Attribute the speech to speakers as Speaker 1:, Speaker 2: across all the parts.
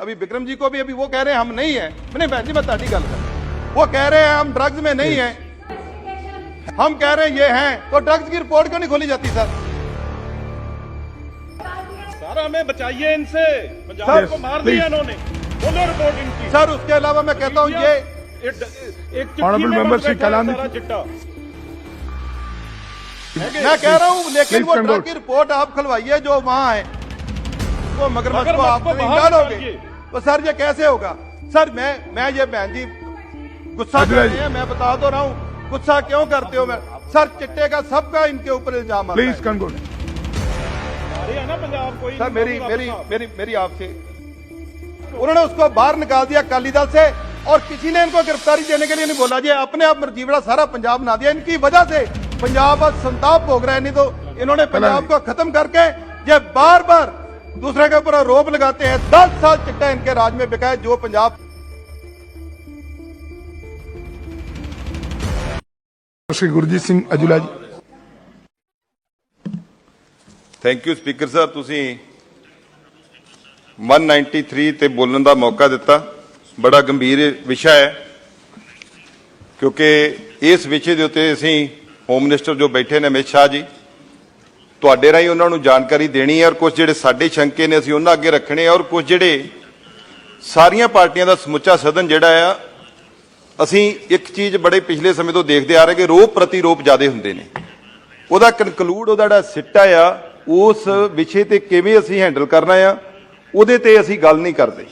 Speaker 1: अभी विक्रम जी को भी अभी वो कह रहे हैं हम नहीं है, मैंने बहन जी मैं ताड़ी गल कर, वो कह रहे हैं हम ड्रग्स में नहीं है, हम कह रहे हैं ये हैं, तो ड्रग्स की रिपोर्ट क्यों नहीं खोली जाती सर?
Speaker 2: सर हमें बचाइए इनसे, पंजाब को मार दिया इन्होंने, बोलो रिपोर्ट इनकी।
Speaker 1: सर उसके अलावा मैं कहता हूँ ये
Speaker 2: एक
Speaker 3: ऑनरेबल मेंबर श्री कलानी,
Speaker 1: मैं कह रहा हूँ लेकिन वो ड्रग की रिपोर्ट आप खुलवाइए जो वहां है, वो मगरमच्छ को आप निकालोगे तो सर ये कैसे होगा? सर मैं ये बहन जी गुस्सा कर रहे हैं, मैं बता तो रहा हूँ गुस्सा क्यों करते हो? मैं सर चिट्टे का सबका इनके ऊपर इल्जाम आता है।
Speaker 3: Please conclude.
Speaker 1: सर मेरी आपसे, उन्होंने उसको बाहर निकाल दिया अकाली दल से और किसी ने इनको गिरफ्तारी देने के लिए नहीं बोला, जी अपने आप मर्जीवड़ा सारा पंजाब बना दिया। इनकी वजह से पंजाब आज संताप भोग रहा है, नहीं तो इन्होंने पंजाब को खत्म करके ये बार बार दूसरे के ऊपर आरोप लगाते हैं। 10 साल चिट्टा इनके राज में बिका है जो पंजाब।
Speaker 3: श्री गुरजीत सिंह अजूला जी।
Speaker 4: थैंक यू स्पीकर साहब, तुसी 193 ਤੇ ਬੋਲਣ ਦਾ ਮੌਕਾ ਦਿੱਤਾ। ਬੜਾ ਗੰਭੀਰ ਵਿਸ਼ਾ ਹੈ ਕਿਉਂਕਿ ਇਸ ਵਿਸ਼ੇ ਦੇ ਉੱਤੇ ਅਸੀਂ ਹੋਮ ਮਿਨਿਸਟਰ ਜੋ ਬੈਠੇ ਨੇ ਅਮਿਤ ਸ਼ਾਹ ਜੀ, ਤੁਹਾਡੇ ਰਾਹੀਂ ਉਹਨਾਂ ਨੂੰ ਜਾਣਕਾਰੀ ਦੇਣੀ ਹੈ ਔਰ ਕੁਝ ਜਿਹੜੇ ਸਾਡੇ ਸ਼ੰਕੇ ਨੇ ਅਸੀਂ ਉਹਨਾਂ ਅੱਗੇ ਰੱਖਣੇ ਔਰ ਕੁਝ ਜਿਹੜੇ ਸਾਰੀਆਂ ਪਾਰਟੀਆਂ ਦਾ ਸਮੁੱਚਾ ਸਦਨ ਜਿਹੜਾ ਆ, ਅਸੀਂ ਇੱਕ ਚੀਜ਼ ਬੜੇ ਪਿਛਲੇ ਸਮੇਂ ਤੋਂ ਦੇਖਦੇ ਆ ਰਹੇ ਕਿ ਰੋਪ ਪ੍ਰਤੀਰੋਪ ਜ਼ਿਆਦੇ ਹੁੰਦੇ ਨੇ, ਉਹਦਾ ਕਨਕਲੂਡ ਉਹਦਾ ਜਿਹੜਾ ਸਿੱਟਾ ਆ ਉਸ ਵਿਸ਼ੇ ਤੇ ਕਿਵੇਂ ਅਸੀਂ ਹੈਂਡਲ ਕਰਨਾ ਆ ਉਹਦੇ ਤੇ ਅਸੀਂ ਗੱਲ ਨਹੀਂ ਕਰਦੇ।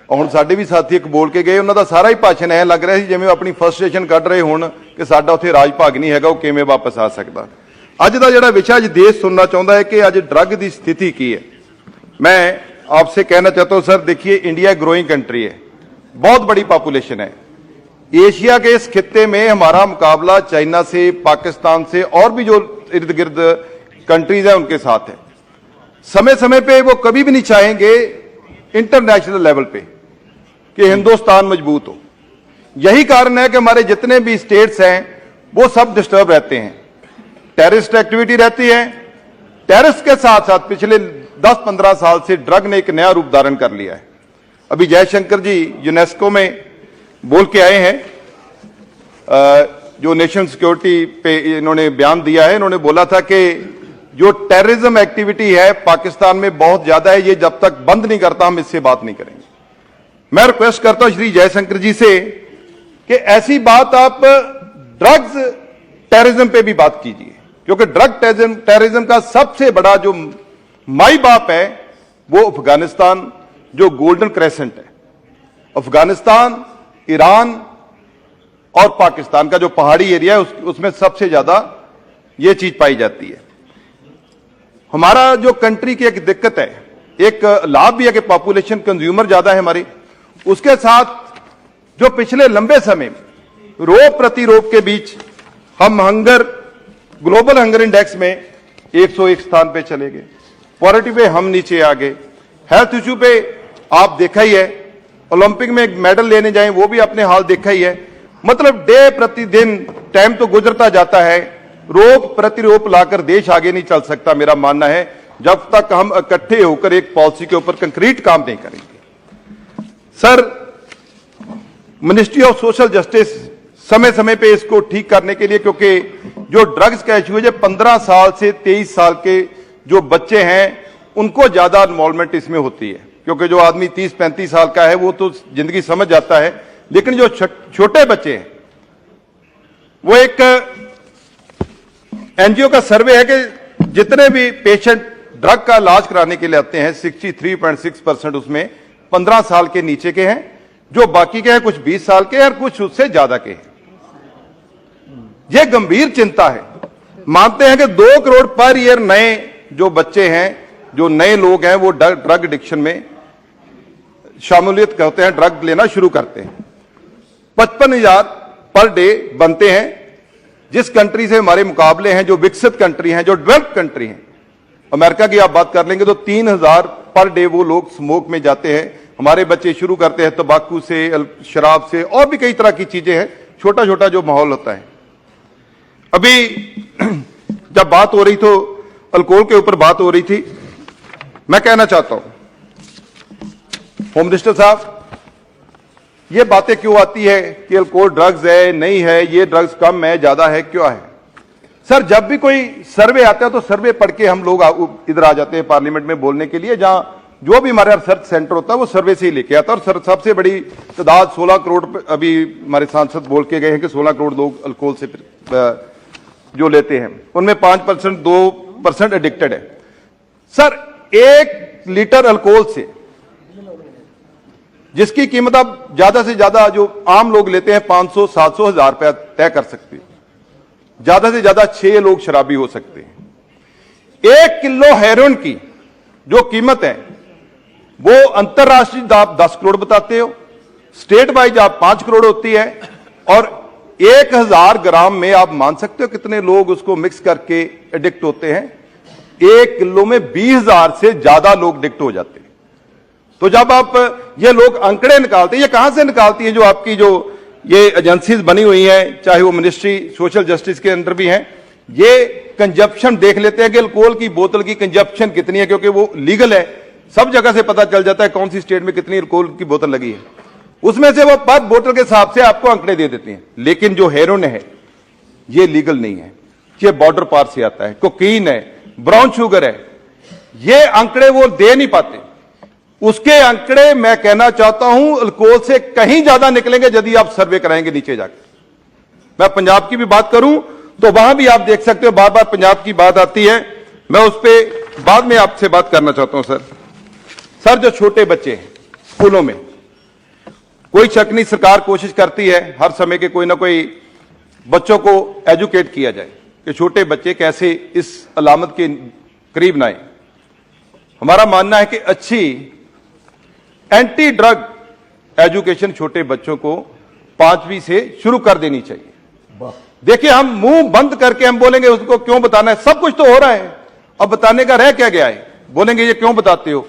Speaker 4: ਹੁਣ ਸਾਡੇ ਵੀ ਸਾਥੀ ਇੱਕ ਬੋਲ ਕੇ ਗਏ, ਉਹਨਾਂ ਦਾ ਸਾਰਾ ਹੀ ਭਾਸ਼ਣ ਐ ਲੱਗ ਰਿਹਾ ਸੀ ਜਿਵੇਂ ਆਪਣੀ ਫਰਸਟ੍ਰੇਸ਼ਨ ਕੱਢ ਰਹੇ ਹੋਣ ਕਿ ਸਾਡਾ ਉੱਥੇ ਰਾਜ ਭਾਗ ਨਹੀਂ ਹੈਗਾ, ਉਹ ਕਿਵੇਂ ਵਾਪਸ ਆ ਸਕਦਾ। ਅੱਜ ਦਾ ਜਿਹੜਾ ਵਿਸ਼ਾ ਅੱਜ ਦੇਸ਼ ਸੁਣਨਾ ਚਾਹੁੰਦਾ है कि आज ड्रग की स्थिति की है। मैं आपसे कहना चाहता हूं सर, देखिए इंडिया ग्रोइंग कंट्री है, बहुत बड़ी पॉपुलेशन है। एशिया के इस खित्ते में हमारा मुकाबला चाइना से, पाकिस्तान से और भी जो इर्द गिर्द कंट्रीज है उनके साथ है। समय समय पे वो कभी भी नहीं चाहेंगे इंटरनेशनल लेवल पे कि हिंदुस्तान मजबूत हो। यही कारण है कि हमारे जितने भी स्टेट्स हैं वो सब डिस्टर्ब रहते हैं, टेररिस्ट एक्टिविटी रहती है। टेररिस्ट के साथ साथ पिछले 10-15 साल से ड्रग ने एक नया रूप धारण कर लिया है। अभी जयशंकर जी यूनेस्को में बोल के आए हैं, जो नेशनल सिक्योरिटी पे इन्होंने बयान दिया है, इन्होंने बोला था कि जो टेररिज्म एक्टिविटी है पाकिस्तान में बहुत ज्यादा है, ये जब तक बंद नहीं करता हम इससे बात नहीं करेंगे। मैं रिक्वेस्ट करता हूं श्री जयशंकर जी से कि ऐसी बात आप ड्रग्स टेररिज्म पे भी बात कीजिए, क्योंकि ड्रग टेररिज्म का सबसे बड़ा जो माई बाप है वो अफगानिस्तान, जो गोल्डन क्रेसेंट है, अफगानिस्तान, ईरान और पाकिस्तान का जो पहाड़ी एरिया है उसमें सबसे ज्यादा ये चीज पाई जाती है। हमारा जो कंट्री की एक दिक्कत है, एक लाभ भी है कि पॉपुलेशन कंज्यूमर ज्यादा है हमारी, उसके साथ जो पिछले लंबे समय रोप प्रतिरोप के बीच हम हंगर, ग्लोबल हंगर इंडेक्स में 101 स्थान पे चले गए, पॉवर्टी पे हम नीचे आ गए, हेल्थ इश्यू पे आप देखा ही है, ओलंपिक में एक मेडल लेने जाएं वो भी अपने हाल देखा ही है। मतलब डे प्रतिदिन टाइम तो गुजरता जाता है, रोप प्रतिरोप लाकर देश आगे नहीं चल सकता। मेरा मानना है जब तक हम इकट्ठे होकर एक पॉलिसी के ऊपर कंक्रीट काम नहीं करेंगे। Sir, ministry of social justice समय समय पे इसको ठीक करने के लिए, क्योंकि जो ड्रग्स का इश्यू है, 15 साल से 23 साल के जो बच्चे हैं उनको ज्यादा इन्वॉल्वमेंट इसमें होती है, क्योंकि जो आदमी 30-35 साल का है वो तो जिंदगी समझ जाता है, लेकिन जो छोटे बच्चे हैं वो एक एनजीओ का सर्वे है कि जितने भी पेशेंट ड्रग का इलाज कराने के लिए आते हैं 63.6% उसमें 15 साल के नीचे के हैं, जो बाकी के हैं कुछ 20 साल के हैं और कुछ उससे ज्यादा के हैं। यह गंभीर चिंता है। मानते हैं कि 2 करोड़ पर ईयर नए जो बच्चे हैं, जो नए लोग हैं वो ड्रग एडिक्शन में शामिलियत करते हैं, ड्रग लेना शुरू करते हैं। 55,000 पर डे बनते हैं। जिस कंट्री से हमारे मुकाबले हैं, जो विकसित कंट्री हैं, जो डेवलप्ड कंट्री हैं, अमेरिका की आप बात कर लेंगे तो 3,000 पर डे वो लोग स्मोक में जाते हैं। हमारे बच्चे शुरू करते हैं तंबाकू से, शराब से और भी कई तरह की चीजें हैं, छोटा छोटा जो माहौल होता है। अभी जब बात हो रही तो अल्कोहल के ऊपर बात हो रही थी, मैं कहना चाहता हूं होम मिनिस्टर साहब, ये बातें क्यों आती है कि अल्कोहल ड्रग्स है, नहीं है, ये ड्रग्स कम है, ज्यादा है, क्यों है? सर, जब भी कोई सर्वे आता है तो सर्वे पढ़ के हम लोग इधर आ जाते हैं पार्लियामेंट में बोलने के लिए, जहां जो भी हमारा रिसर्च सेंटर होता है वो सर्वे से ही लेके आता है। और सबसे बड़ी तादाद 16 करोड़, अभी हमारे सांसद बोल के गए हैं कि 16 करोड़ लोग अल्कोहल से जो लेते हैं, उनमें 5% 2% एडिक्टेड है। सर, 1 लीटर अल्कोहल से, जिसकी कीमत आप ज्यादा से ज्यादा जो आम लोग लेते हैं 500, 700, 1000 रुपया तय कर सकते हैं, ज्यादा से ज्यादा 6 लोग शराबी हो सकते हैं। 1 किलो हेरोइन की जो कीमत है वो अंतरराष्ट्रीय आप 10 करोड़ बताते हो, स्टेट वाइज आप 5 करोड़ होती है, और 1000 ग्राम में आप मान सकते हो कितने लोग उसको मिक्स करके एडिक्ट होते हैं? 1 किलो में 20,000 से ज्यादा लोग एडिक्ट हो जाते हैं। तो जब आप ये लोग आंकड़े निकालते हैं, ये कहां से निकालती है? जो आपकी जो ये एजेंसीज बनी हुई हैं, चाहे वो मिनिस्ट्री सोशल जस्टिस के अंदर भी हैं, ये कंजप्शन देख लेते हैं कि अल्कोहल की बोतल की कंजप्शन कितनी है, क्योंकि वो लीगल है, सब जगह से पता चल जाता है कौन सी स्टेट में कितनी अल्कोहल की बोतल लगी है, उसमें से वो पर बोतल के हिसाब से आपको आंकड़े दे देते हैं। लेकिन जो हेरोइन है ये लीगल नहीं है, ये बॉर्डर पार से आता है, कोकीन है, ब्राउन शुगर है, ये आंकड़े वो दे नहीं पाते। उसके आंकड़े मैं कहना चाहता हूं अल्कोहल से कहीं ज्यादा निकलेंगे यदि आप सर्वे कराएंगे नीचे जाकर। मैं पंजाब की भी बात करूं तो वहां भी आप देख सकते हो, बार बार पंजाब की बात आती है, मैं उस पर बाद में आपसे बात करना चाहता हूं। सर, जो छोटे बच्चे हैं स्कूलों में, कोई शक नहीं, सरकार कोशिश करती है हर समय के कोई ना कोई बच्चों को एजुकेट किया जाए कि छोटे बच्चे कैसे इस अलामत के करीब ना आए। हमारा मानना है कि अच्छी एंटी ड्रग एजुकेशन छोटे बच्चों को 5वीं से शुरू कर देनी चाहिए। देखिए, हम मुंह बंद करके हम बोलेंगे उसको क्यों बताना है, सब कुछ तो हो रहा है, अब बताने का रह क्या गया है? बोलेंगे ये क्यों बताते हो?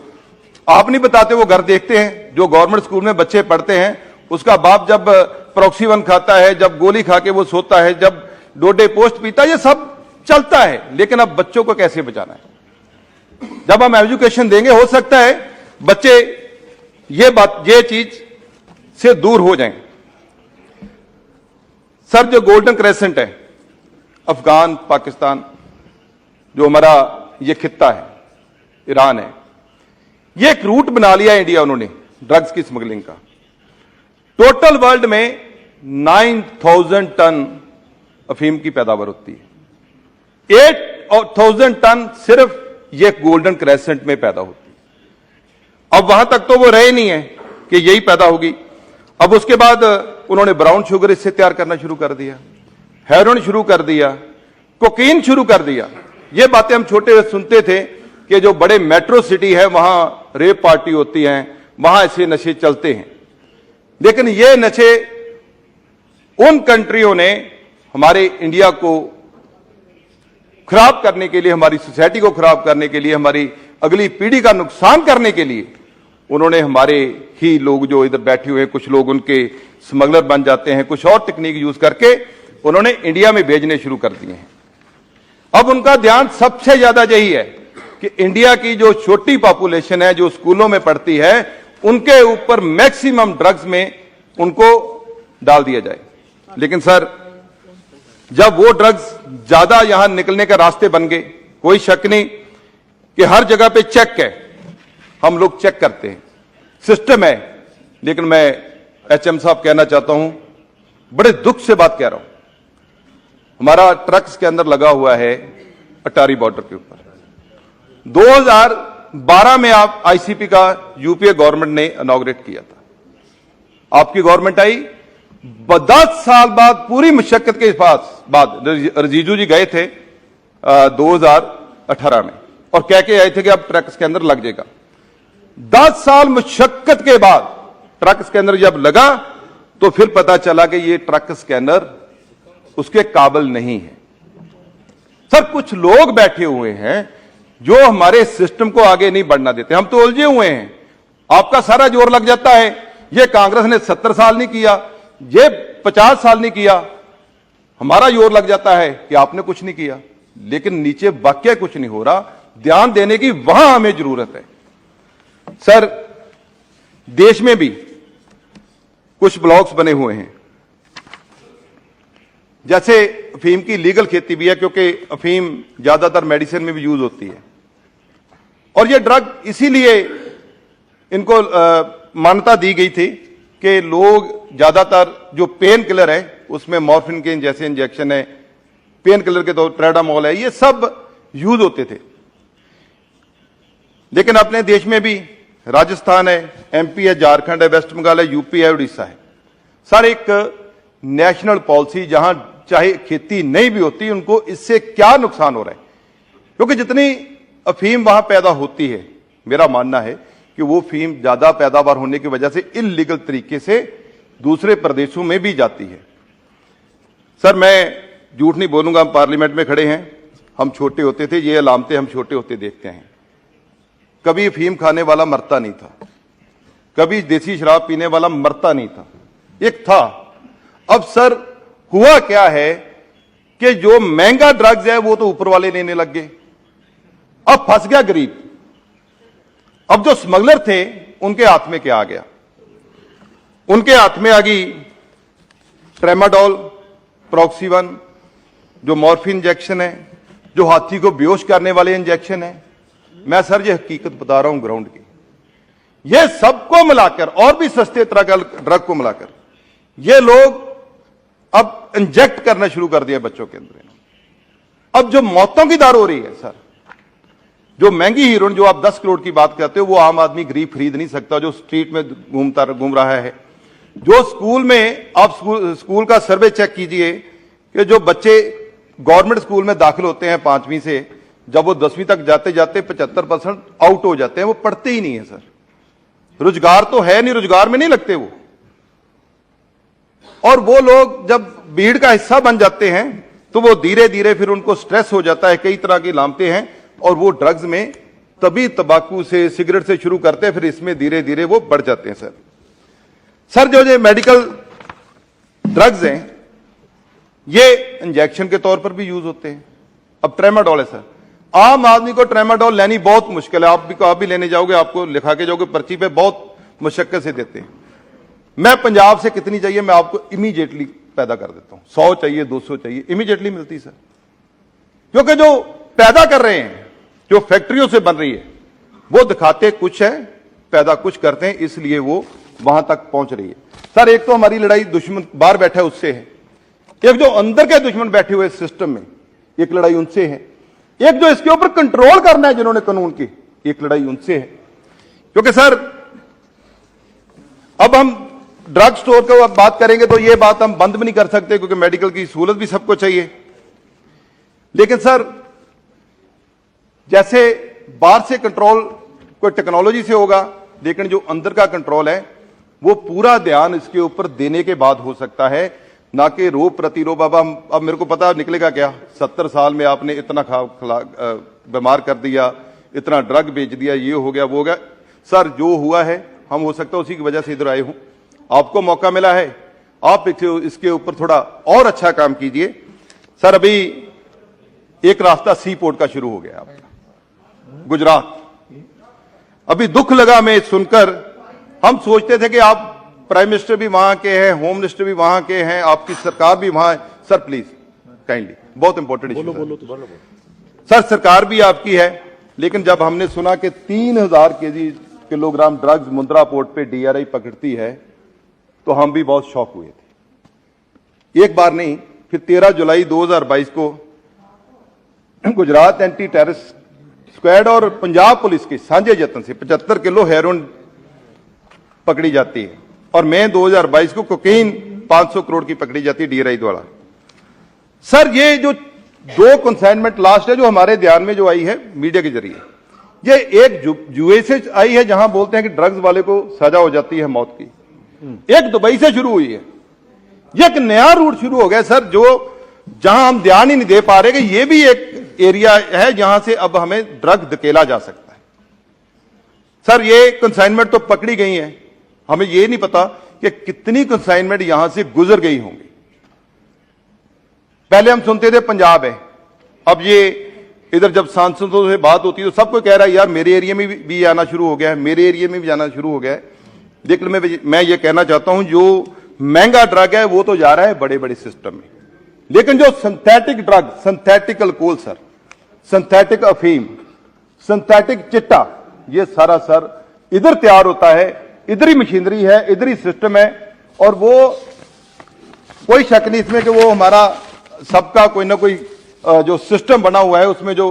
Speaker 4: आप नहीं बताते, वो घर देखते हैं। जो गवर्नमेंट स्कूल में बच्चे पढ़ते हैं, उसका बाप जब प्रॉक्सीवन खाता है, जब गोली खा के वो सोता है, जब डोडे पोस्ट पीता है, ये सब चलता है। लेकिन अब बच्चों को कैसे बचाना है? जब हम एजुकेशन देंगे, हो सकता है बच्चे ये चीज से दूर हो जाएं। सर, जो गोल्डन क्रेसेंट है, अफगान, पाकिस्तान, जो हमारा ये खित्ता है, ईरान है, ये एक रूट बना लिया इंडिया उन्होंने ड्रग्स की स्मगलिंग का। टोटल वर्ल्ड में 9,000 टन अफीम की पैदावार होती है, 8,000 टन सिर्फ ये गोल्डन क्रेसेंट में पैदा होती है। अब वहां तक तो वो रहे नहीं है कि यही पैदा होगी। अब उसके बाद उन्होंने ब्राउन शुगर इससे तैयार करना शुरू कर दिया, हेरोइन शुरू कर दिया, कोकीन शुरू कर दिया। ये बातें हम छोटे सुनते थे कि जो बड़े मेट्रो सिटी है वहां रेप पार्टी होती है, वहां ऐसे नशे चलते हैं। लेकिन ये नशे उन कंट्रियों ने हमारे इंडिया को खराब करने के लिए, हमारी सोसाइटी को खराब करने के लिए, हमारी अगली पीढ़ी का नुकसान करने के लिए, उन्होंने हमारे ही लोग जो इधर बैठे हुए हैं, कुछ लोग उनके स्मगलर बन जाते हैं, कुछ और टेक्निक यूज करके उन्होंने इंडिया में भेजने शुरू कर दिए हैं। अब उनका ध्यान सबसे ज्यादा यही है कि इंडिया की जो छोटी पॉपुलेशन है, जो स्कूलों में पढ़ती है, उनके ऊपर मैक्सिमम ड्रग्स में उनको डाल दिया जाए। लेकिन सर, जब वो ड्रग्स ज्यादा यहां निकलने का रास्ते बन गए, कोई शक नहीं कि हर जगह पे चेक है, हम लोग चेक करते हैं, सिस्टम है। लेकिन मैं एचएम साहब कहना चाहता हूं, बड़े दुख से बात कह रहा हूं, हमारा ट्रक्स के अंदर लगा हुआ है अटारी बॉर्डर के ऊपर। 2012 में आप आईसीपी का यूपीए गवर्नमेंट ने इनॉग्रेट किया था, आपकी गवर्नमेंट आई, 10 साल बाद पूरी मुशक्कत के बाद रिजिजू जी गए थे 2018 में और कह के आए थे कि अब ट्रक्स के अंदर लग जाएगा। 10 साल मुशक्कत के बाद ट्रक स्कैनर जब लगा तो फिर पता चला कि ये ट्रक स्कैनर उसके काबिल नहीं है। सर, कुछ लोग बैठे हुए हैं जो हमारे सिस्टम को आगे नहीं बढ़ना देते, हम तो उलझे हुए हैं। आपका सारा जोर लग जाता है, ये कांग्रेस ने 70 साल नहीं किया, ये 50 साल नहीं किया, हमारा जोर लग जाता है कि आपने कुछ नहीं किया, लेकिन नीचे वाकई कुछ नहीं हो रहा। ध्यान देने की वहां हमें जरूरत है। सर, देश में भी कुछ ब्लॉक्स बने हुए हैं। जैसे अफीम की लीगल खेती भी है, क्योंकि अफीम ज्यादातर मेडिसिन में भी यूज होती है, और ये ड्रग इसीलिए इनको मान्यता दी गई थी कि लोग ज्यादातर जो पेन किलर है उसमें मॉर्फिन के जैसे इंजेक्शन है, पेन किलर के तो ट्रेडामोल है, ये सब यूज होते थे। लेकिन अपने देश में भी राजस्थान है, एमपी है, झारखंड है, वेस्ट बंगाल है, यूपी है, उड़ीसा है, सर एक नेशनल पॉलिसी जहां चाहे खेती नहीं भी होती, उनको इससे क्या नुकसान हो रहा है, क्योंकि जितनी अफीम वहां पैदा होती है, मेरा मानना है कि वो अफीम ज्यादा पैदावार होने की वजह से इल्लीगल तरीके से दूसरे प्रदेशों में भी जाती है। सर मैं झूठ नहीं बोलूंगा, हम पार्लियामेंट में खड़े हैं, हम छोटे होते थे, ये अलामतें हम छोटे होते देखते हैं। कभी अफीम खाने वाला मरता नहीं था, कभी देसी शराब पीने वाला मरता नहीं था, एक था। अब सर हुआ क्या है कि जो महंगा ड्रग्स है वो तो ऊपर वाले लेने लग गए, अब फंस गया गरीब। अब जो स्मगलर थे उनके हाथ में क्या आ गया? उनके हाथ में आ गई ट्रेमाडोल, प्रॉक्सीवन, जो मॉर्फिन इंजेक्शन है, जो हाथी को बेहोश करने वाले इंजेक्शन है। मैं सर ये हकीकत बता रहा हूं ग्राउंड की, ये सबको मिलाकर और भी सस्ते तरह का ड्रग को मिलाकर ये लोग अब इंजेक्ट करना शुरू कर दिया बच्चों के अंदर। अब जो मौतों की दर हो रही है सर, जो महंगी हीरोइन जो आप 10 करोड़ की बात करते हो, वो आम आदमी गरीब खरीद नहीं सकता, जो स्ट्रीट में घूम रहा है। जो स्कूल में आप स्कूल का सर्वे चेक कीजिए कि जो बच्चे गवर्नमेंट स्कूल में दाखिल होते हैं 5वीं से, जब वो 10वीं तक जाते जाते 75% आउट हो जाते हैं, वो पढ़ते ही नहीं है सर। रोजगार तो है नहीं, रोजगार में नहीं लगते वो, और वो लोग जब भीड़ का हिस्सा बन जाते हैं तो वो धीरे धीरे फिर उनको स्ट्रेस हो जाता है, कई तरह की लामते हैं, और वो ड्रग्स में तभी तंबाकू से सिगरेट से शुरू करते हैं, फिर इसमें धीरे धीरे वो बढ़ जाते हैं। सर जो ये मेडिकल ड्रग्स हैं ये इंजेक्शन के तौर पर भी यूज होते हैं। अब ट्रेमाडोल है सर, आम आदमी को ट्रेमाडोल लेनी बहुत मुश्किल है, आप भी लेने जाओगे, आपको लिखा के जाओगे पर्ची पे, बहुत मुशक्कत से देते हैं। मैं पंजाब से कितनी चाहिए मैं आपको इमीडिएटली पैदा कर देता हूं, 100 चाहिए 200 चाहिए, इमीडिएटली मिलती सर। क्योंकि जो पैदा कर रहे हैं, जो फैक्ट्रियों से बन रही है, वो दिखाते कुछ है, पैदा कुछ करते हैं, इसलिए वो वहां तक पहुंच रही है। सर एक तो हमारी लड़ाई दुश्मन बाहर बैठा है उससे है, एक जो अंदर के दुश्मन बैठे हुए सिस्टम में, एक लड़ाई उनसे है, एक जो इसके ऊपर कंट्रोल करना है जिन्होंने कानून की, एक लड़ाई उनसे है। क्योंकि सर अब हम ड्रग स्टोर की बात करेंगे तो ये बात हम बंद भी नहीं कर सकते, क्योंकि मेडिकल की सहूलत भी सबको चाहिए। लेकिन सर जैसे बाहर से कंट्रोल कोई टेक्नोलॉजी से होगा, लेकिन जो अंदर का कंट्रोल है वो पूरा ध्यान इसके ऊपर देने के बाद हो सकता है, ना कि रोग प्रतिरोध। अब मेरे को पता निकलेगा क्या, 70 साल में आपने इतना बीमार कर दिया, इतना ड्रग बेच दिया, ये हो गया वो हो गया। सर जो हुआ है, हम हो सकता है उसी की वजह से इधर आए हूं, आपको मौका मिला है, आप इसके ऊपर थोड़ा और अच्छा काम कीजिए। सर अभी एक रास्ता सी पोर्ट का शुरू हो गया आपका गुजरात, अभी दुख लगा मैं सुनकर, हम सोचते थे कि आप प्राइम मिनिस्टर भी वहां के हैं, होम मिनिस्टर भी वहां के हैं, आपकी सरकार भी वहां है। सर प्लीज काइंडली, बहुत इंपॉर्टेंट इशू सर, सरकार भी आपकी है, लेकिन जब हमने सुना कि 3000 किलोग्राम ड्रग्स मुंद्रा पोर्ट पे डीआरआई पकड़ती है तो हम भी बहुत शॉक हुए थे। एक बार नहीं, फिर 13 जुलाई 2022 को गुजरात एंटी टेररिस्ट स्क्वाड और पंजाब पुलिस के साझे यत्न से 75 किलो हेरोइन पकड़ी जाती है, और मई 2022 को कोकीन 500 करोड़ की पकड़ी जाती है डीआरआई द्वारा। सर ये जो 2 कंसाइनमेंट लास्ट है जो हमारे ध्यान में जो आई है मीडिया के जरिए, ये एक यूए से आई है जहां बोलते हैं कि ड्रग्स वाले को सजा हो जाती है मौत की, एक दुबई से शुरू हुई है, ये एक नया रूट शुरू हो गया सर, जो जहां हम ध्यान ही नहीं दे पा रहे कि ये भी एक एरिया है जहां से अब हमें ड्रग धकेला जा सकता है। सर ये कंसाइनमेंट तो पकड़ी गई है, हमें ये नहीं पता कि कितनी कंसाइनमेंट यहां से गुजर गई होंगी। पहले हम सुनते थे पंजाब है, अब ये इधर जब सांसदों से बात होती है तो सब कोई कह रहा है यार मेरे एरिया में भी आना शुरू हो गया है, मेरे एरिया में भी जाना शुरू हो गया है। लेकिन मैं ये कहना चाहता हूं, जो महंगा ड्रग है वो तो जा रहा है बड़े बड़े सिस्टम में, लेकिन जो synthetic drug, synthetic alcohol sir, synthetic अफीम, सिंथेटिक चिट्टा, ये सारा सर इधर तैयार होता है, इधर ही मशीनरी है, इधर ही सिस्टम है, और वो कोई शक नहीं इसमें कि वो हमारा सबका कोई ना कोई जो सिस्टम बना हुआ है, उसमें जो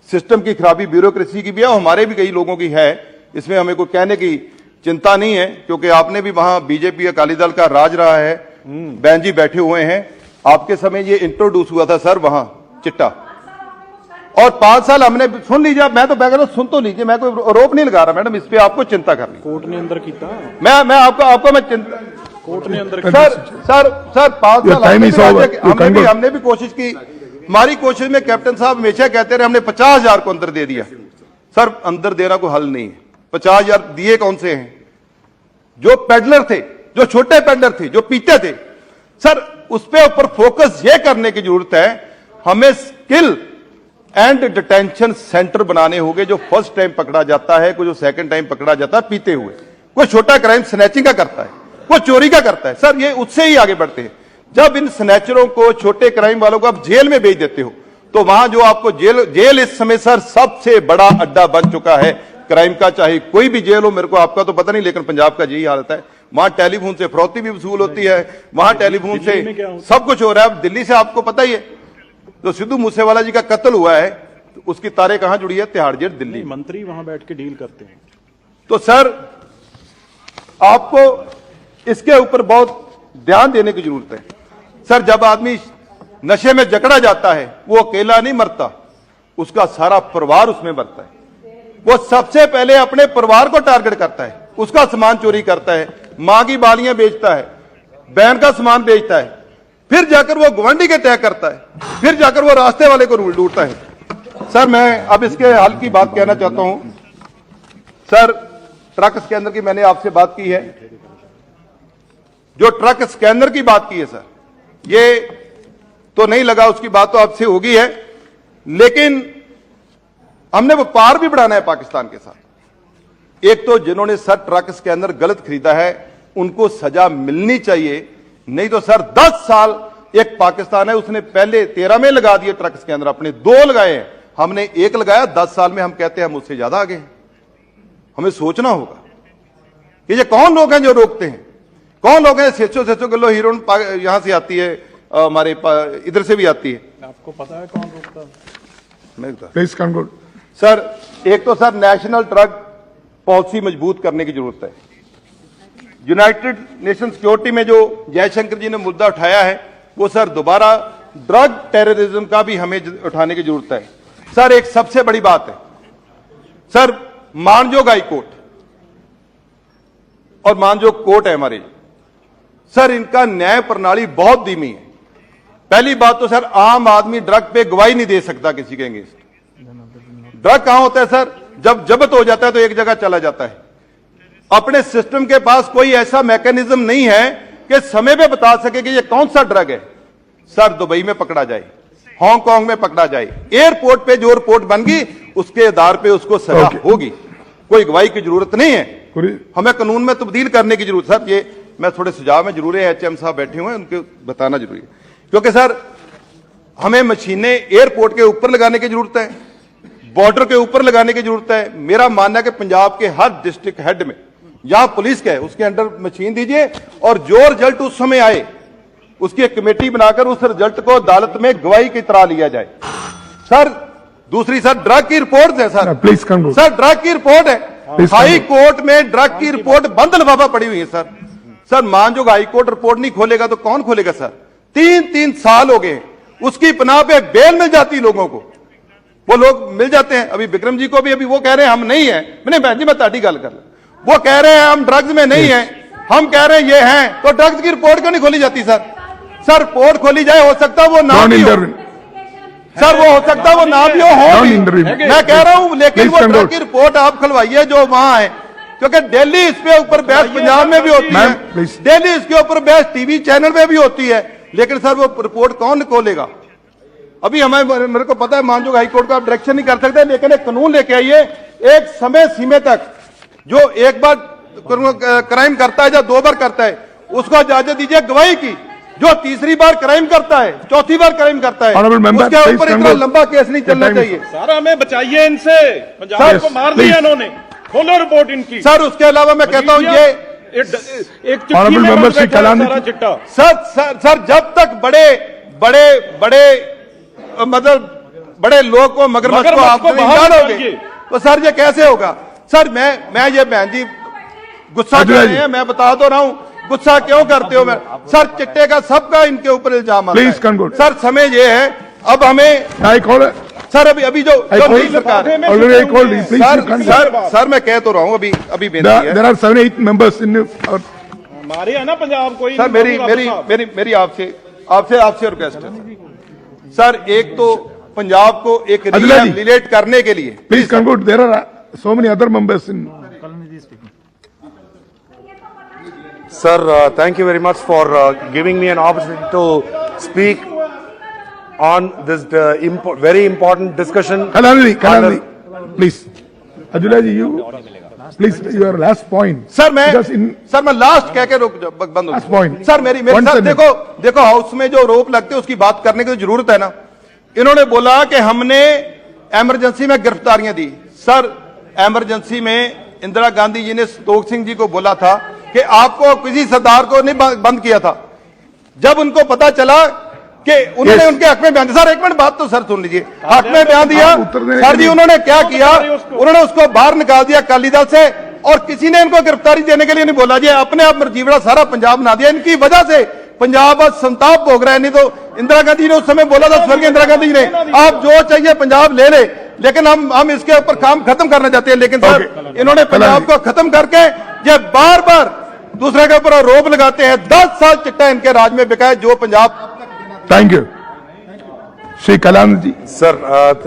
Speaker 4: सिस्टम की खराबी ब्यूरोक्रेसी की भी है, हमारे भी कई लोगों की है, इसमें हमें कोई कहने की चिंता नहीं है, क्योंकि आपने भी वहां बीजेपी अकाली दल का राज रहा है, बहन जी बैठे हुए हैं, आपके समय ये इंट्रोड्यूस हुआ था सर वहां चिट्टा, और 5 साल हमने, सुन लीजिए, मैं तो बैगर सुन तो लीजिए, मैं कोई आरोप नहीं लगा रहा मैडम, इस पे आपको चिंता करनी,
Speaker 2: कोर्ट ने अंदर किया,
Speaker 4: मैं आपको मैं चिंता,
Speaker 2: कोर्ट ने अंदर
Speaker 4: सर 5 साल हमने भी कोशिश की, हमारी कोशिश में कैप्टन साहब हमेशा कहते रहे हमने 50,000 को अंदर दे दिया, सर अंदर देना कोई हल नहीं है, 50,000 दिए कौन से हैं? जो पेडलर थे, जो छोटे पेडलर थे, जो पीते थे, सर उस पे ऊपर फोकस ये करने की जरूरत है, हमें स्किल एंड डिटेंशन सेंटर बनाने होंगे, जो फर्स्ट टाइम पकड़ा जाता है, कोई जो सेकंड टाइम पकड़ा जाता है पीते हुए, कोई छोटा क्राइम स्नैचिंग का करता है, कोई चोरी का करता है, सर ये उससे ही आगे बढ़ते हैं। जब इन स्नैचरों को, छोटे क्राइम वालों को आप जेल में भेज देते हो, तो वहां जो आपको जेल इस समय सर सबसे बड़ा अड्डा बन चुका है क्राइम का, चाहे कोई भी जेल हो, मेरे को आपका तो पता नहीं, लेकिन पंजाब का यही हालत है, वहां टेलीफोन से फरोख्ती भी वसूल होती है, वहां टेलीफोन से सब कुछ हो रहा है। अब दिल्ली से आपको पता ही है, तो सिद्धू मूसेवाला जी का कत्ल हुआ है, तो उसकी तारे कहां जुड़ी है? तिहाड़ जेल दिल्ली।
Speaker 2: मंत्री वहां बैठ के डील करते हैं।
Speaker 4: तो सर आपको इसके ऊपर बहुत ध्यान देने की जरूरत है। सर जब आदमी नशे में जकड़ा जाता है, वो अकेला नहीं मरता, उसका सारा परिवार उसमें मरता है। वो सबसे पहले अपने परिवार को टारगेट करता है, उसका सामान चोरी करता है, मां की बालियां बेचता है, बहन का सामान बेचता है, फिर जाकर वो गवंडी के तय करता है, फिर जाकर वो रास्ते वाले को लूटता है। सर मैं अब इसके हल की बात कहना चाहता हूं। सर ट्रक स्कैनर की मैंने आपसे बात की है, जो ट्रक स्कैनर की बात की है सर, ये तो नहीं लगा, उसकी बात तो आपसे होगी है, लेकिन हमने व्यापार भी बढ़ाना है पाकिस्तान के साथ। एक तो जिन्होंने सर ट्रक स्कैनर गलत खरीदा है उनको सजा मिलनी चाहिए, नहीं तो सर 10 साल, एक पाकिस्तान है उसने पहले 13 में लगा दिए ट्रक स्कैनर, अपने 2 लगाए हैं, हमने 1 लगाया, 10 साल में हम कहते हैं हम उससे ज्यादा आगे हैं। हमें सोचना होगा कि ये कौन लोग हैं जो रोकते हैं, कौन लोग हैं? 600 किलो हीरोइन यहां से आती है, हमारे इधर से भी आती है,
Speaker 2: आपको पता है कौन रोकता है?
Speaker 4: मैं बता
Speaker 3: प्लीज कंक्लूड
Speaker 4: सर। एक तो सर नेशनल ड्रग पॉलिसी मजबूत करने की जरूरत है। यूनाइटेड नेशन सिक्योरिटी में जो जयशंकर जी ने मुद्दा उठाया है, वो सर दोबारा ड्रग टेररिज्म का भी हमें उठाने की जरूरत है। सर एक सबसे बड़ी बात है सर, मानजोग हाई कोर्ट और मानजोग कोर्ट है हमारे, सर इनका न्याय प्रणाली बहुत धीमी है। पहली बात तो सर आम आदमी ड्रग पे गवाही नहीं दे सकता किसी के अगेंस्ट। ड्रग कहां होता है सर? जब जब्त हो जाता है तो एक जगह चला जाता है। अपने सिस्टम के पास कोई ऐसा मैकेनिज्म नहीं है कि समय पे बता सके कि ये कौन सा ड्रग है। सर दुबई में पकड़ा जाए, हांगकांग में पकड़ा जाए, एयरपोर्ट पे जो रिपोर्ट बन गई उसके आधार पे उसको सजा होगी, कोई गवाही की जरूरत नहीं है। हमें कानून में तब्दील करने की जरूरत। सर ये मैं थोड़े सुझाव में जरूर है, HM साहब बैठे हुए हैं, उनको बताना जरूरी है, क्योंकि सर हमें मशीनें एयरपोर्ट के ऊपर लगाने की जरूरत है, बॉर्डर के ऊपर लगाने की जरूरत है। मेरा मानना है कि पंजाब के हर डिस्ट्रिक्ट हेड में, जहां पुलिस का है उसके अंडर मशीन दीजिए, और जो रिजल्ट उस समय आए उसकी एक कमेटी बनाकर उस रिजल्ट को अदालत में गवाही की तरह लिया जाए। सर दूसरी सर ड्रग की रिपोर्ट है sir,
Speaker 3: please conclude
Speaker 4: sir drug की रिपोर्ट है, हाई कोर्ट में ड्रग की रिपोर्ट बंद लिफाफा पड़ी हुई है सर। सर मानजोग हाई कोर्ट रिपोर्ट नहीं खोलेगा तो कौन खोलेगा सर? 3 साल हो गए, उसकी पनाह पे बेल मिल जाती लोगों को, वो लोग मिल जाते हैं। अभी विक्रम जी को भी अभी वो कह रहे हैं हम नहीं है, मैंने बहन जी मैं ताड़ी गल कर, वो कह रहे हैं हम ड्रग्स में नहीं है, हम कह रहे हैं ये हैं, तो ड्रग्स की रिपोर्ट क्यों नहीं खोली जाती सर? सर रिपोर्ट खोली जाए, हो सकता है वो ना भी हो सर, वो हो सकता है वो ना भी हो भी। मैं कह रहा हूं, लेकिन वो ड्रग की रिपोर्ट आप खुलवाइए जो वहां है, क्योंकि दिल्ली इस पे ऊपर बहस पंजाब में भी होती है, दिल्ली इसके ऊपर बहस टीवी चैनल में भी होती है, लेकिन सर वो रिपोर्ट कौन खोलेगा? अभी हमें, मेरे को पता है मानजोग हाई कोर्ट का डायरेक्शन नहीं कर सकते, लेकिन एक कानून लेके आइए एक समय सीमा तक, जो एक बार
Speaker 1: क्राइम करता है या 2 बार करता है, उसको इजाजत दीजिए गवाही की। जो तीसरी बार क्राइम करता है, चौथी बार क्राइम करता है,
Speaker 3: Honorable member,
Speaker 1: उसके
Speaker 3: please
Speaker 1: ऊपर इतना
Speaker 3: conclude.
Speaker 1: लंबा केस नहीं चलना
Speaker 3: Your time is-
Speaker 1: चाहिए।
Speaker 2: सर हमें बचाइए इनसे, पंजाब
Speaker 1: सर,
Speaker 2: को मार
Speaker 3: please.
Speaker 2: दिया इन्होंने, खोलो रिपोर्ट इनकी।
Speaker 1: सर उसके अलावा मैं कहता हूं ये
Speaker 2: एक चिट्ठी
Speaker 3: Honorable
Speaker 2: में
Speaker 3: member,
Speaker 2: बंद
Speaker 3: श्री
Speaker 2: बैठा है
Speaker 3: कलाम
Speaker 2: सारा
Speaker 3: जी।
Speaker 2: चिट्टा।
Speaker 1: सर जब तक मतलब बड़े लोग को मगरमच्छ को
Speaker 2: मगरमच्छ
Speaker 1: आप
Speaker 2: को
Speaker 1: नहीं
Speaker 2: बाहर
Speaker 1: जानोगे,
Speaker 2: निकालिए।
Speaker 1: तो सर ये कैसे होगा? सर मैं ये बहन जी गुस्सा कर
Speaker 3: अजय
Speaker 1: रहे
Speaker 3: जी।
Speaker 1: हैं, मैं बता तो रहा हूं गुस्सा क्यों करते हो। मैं सर चिट्टे का सबका इनके ऊपर इल्जाम आता है।
Speaker 3: Please conclude.
Speaker 1: सर समय ये है, अब हमें
Speaker 3: I call it.
Speaker 1: सर अभी जो
Speaker 3: I
Speaker 1: जो
Speaker 3: call
Speaker 1: नई सरकार है,
Speaker 3: already I called you. Please you conclude.
Speaker 1: Sir मैं कह तो रहा हूं अभी बेनती है।
Speaker 3: There are 7-8 members in our
Speaker 2: मारे है ना पंजाब को ही
Speaker 1: सर
Speaker 2: नहीं
Speaker 1: मेरी
Speaker 2: मारूंगा
Speaker 1: मेरी
Speaker 2: साहब।
Speaker 1: मेरी मेरी आपसे रिक्वेस्ट है सर, एक तो पंजाब को एक
Speaker 3: अजला जी।
Speaker 1: रिलेट करने के लिए
Speaker 3: please conclude. There are so many other members in.
Speaker 5: Sir, thank you very much for giving me an opportunity to speak on this very important discussion.
Speaker 3: Kalanidhi, please. Ajula ji, please, your last point.
Speaker 1: Sir
Speaker 3: Because in
Speaker 1: मैं last कह के रुक बंद
Speaker 3: Last
Speaker 1: हो
Speaker 3: point.
Speaker 1: Sir मेरी
Speaker 3: One
Speaker 1: sir
Speaker 3: sentence.
Speaker 1: देखो house में जो रोप लगते हैं उसकी बात करने की जरूरत है ना। इन्होंने बोला कि हमने इमरजेंसी में गिरफ्तारियां दी। सर इमरजेंसी में इंदिरा गांधी जी ने संतोख सिंह जी को बोला था कि आपको किसी सरदार को नहीं बंद किया था। जब उनको पता चला कि उन्होंने
Speaker 3: Yes.
Speaker 1: उनके हक में बयान दिया, सर एक मिनट बात तो सर सुन लीजिए, हक में बयान दिया।
Speaker 3: आप उत्तर देने
Speaker 1: सर
Speaker 3: के
Speaker 1: जी
Speaker 3: लिए-
Speaker 1: उन्होंने क्या किया,
Speaker 2: उसको।
Speaker 1: उन्होंने उसको बाहर निकाल दिया अकाली दल से, और किसी ने इनको गिरफ्तारी देने के लिए नहीं बोला। जी अपने आप मर्जीवड़ा सारा पंजाब बना दिया। इनकी वजह से पंजाब आज संताप भोग रहा है। नहीं तो इंदिरा गांधी ने उस समय बोला था, स्वर्गीय इंदिरा गांधी ने, आप जो चाहिए पंजाब ले ले, लेकिन हम इसके ऊपर काम खत्म करना चाहते हैं। लेकिन सर इन्होंने पंजाब को खत्म करके ये बार बार दूसरे के ऊपर आरोप लगाते हैं। 10 साल चिट्टा इनके राज में बिका है जो Punjab.
Speaker 3: thank you. Shri Kalanidhi.
Speaker 5: Sir,